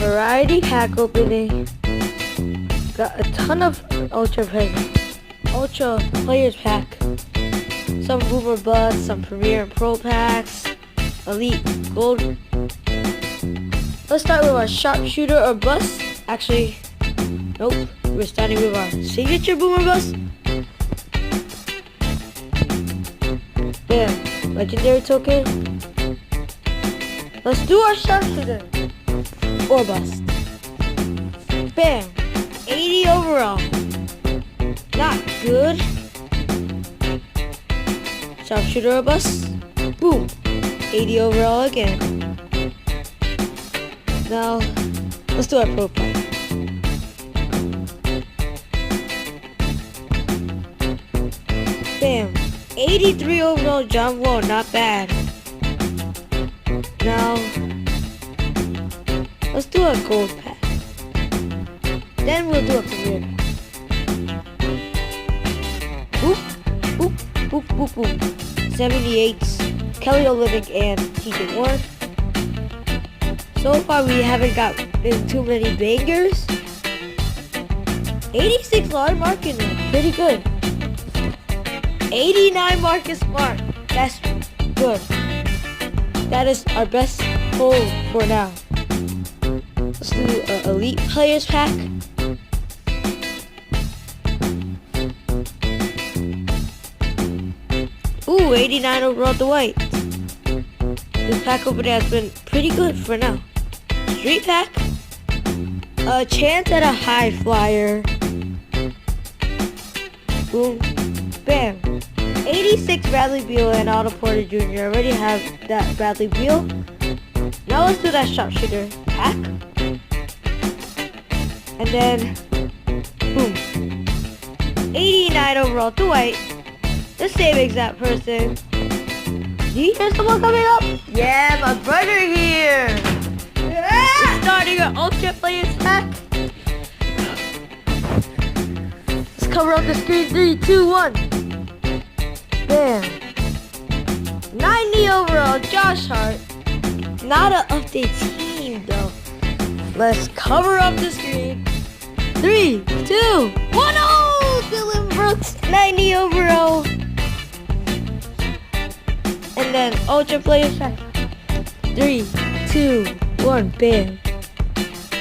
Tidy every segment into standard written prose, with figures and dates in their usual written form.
variety pack opening. Got a ton of Ultra Players Pack. Some Boomer Bust, some Premier and Pro packs. Elite Gold. Let's start with our Sharpshooter or Bust. Actually, nope. We're starting with our Signature Boomer Bust. Bam. Legendary token. Let's do our Sharpshooter or Bust. Bam. 80 overall. Not good. Sharpshooter or Bust. Boom. 80 overall again. Now, let's do our Pro pack. Bam. 83 overall John Wall. Not bad. Now, let's do a Gold pack. Then we'll do a Premier pack. Boop, boop, boop, boop, boop. 78s, Kelly Olynyk and TJ Warren. So far we haven't gotten too many bangers. 86 Larry Markin, pretty good. 89 Marcus Smart, that's good. That is our best pull for now. Let's do an Elite Players Pack. Ooh, 89 overall Dwight. This pack opening has been pretty good for now. Street Pack. A chance at a high flyer. Boom. Bam. 86 Bradley Beal and Otto Porter Jr. I already have that Bradley Beal. Now let's do that Sharpshooter pack. And then, boom. 89 overall Dwight. The same exact person. Do you hear someone coming up? Yeah, my brother here. Yeah. We're starting our Ultra Players pack. Let's cover up the screen. 3, 2, 1. Bam. 90 overall Josh Hart. Not an update team though. Let's cover up the screen. 3, 2, 1. Oh, Dylan Brooks. 90 overall. And then Ultra Players pack. 3, 2, 1. Bam.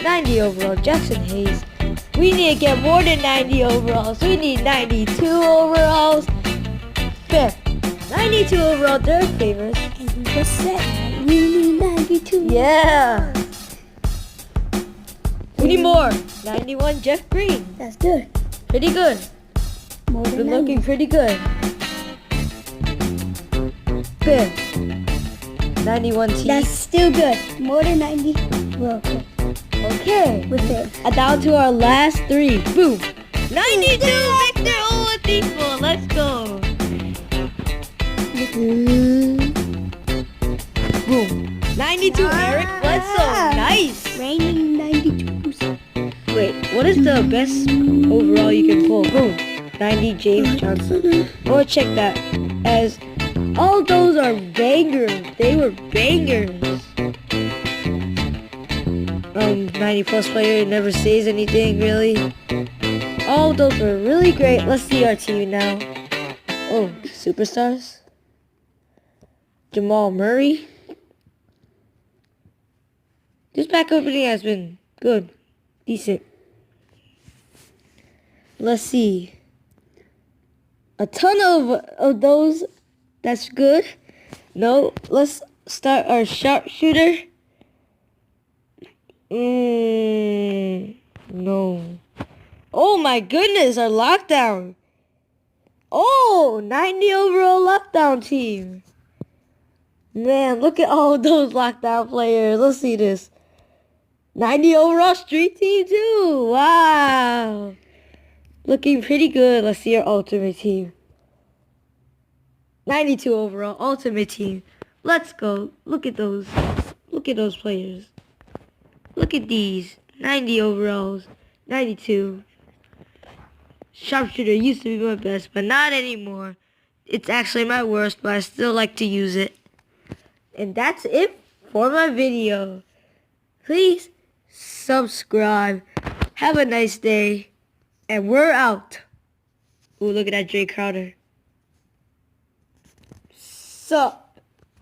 90 overall Jackson Hayes. We need to get more than 90 overalls. We need 92 overalls. Bam. 92 overall Derek Favors. And you just said we need 92. Yeah. We need more. 91 Jeff Green. That's good. Pretty good. More than Been 90. looking pretty good. Bam. 91 T. That's still good. More than 90. We're okay Okay. with it. Down to our last 3. Boom. 92 Victor Oladipo. Let's go. Boom. 92 Eric Bledsoe. Nice. Raining 92. Wait, what is the best overall you can pull? Boom. 90 James Johnson. Or check that. As all those are bangers. They were bangers. 90 plus player never says anything really. All those were really great. Let's see our team now. Oh, superstars. Jamal Murray. This pack opening has been good. Decent. Let's see. A ton of those. That's good. No, let's start our Sharpshooter. No. Oh my goodness, our lockdown. Oh, 90 overall lockdown team. Man, look at all those lockdown players. Let's see this. 90 overall street team too. Wow. Looking pretty good. Let's see our ultimate team. 92 overall ultimate team. Let's go. Look at those. Look at those players. Look at these. 90 overalls. 92. Sharpshooter used to be my best, but not anymore. It's actually my worst, but I still like to use it. And that's it for my video. Please subscribe. Have a nice day. And we're out. Ooh, look at that Jay Crowder. Sup?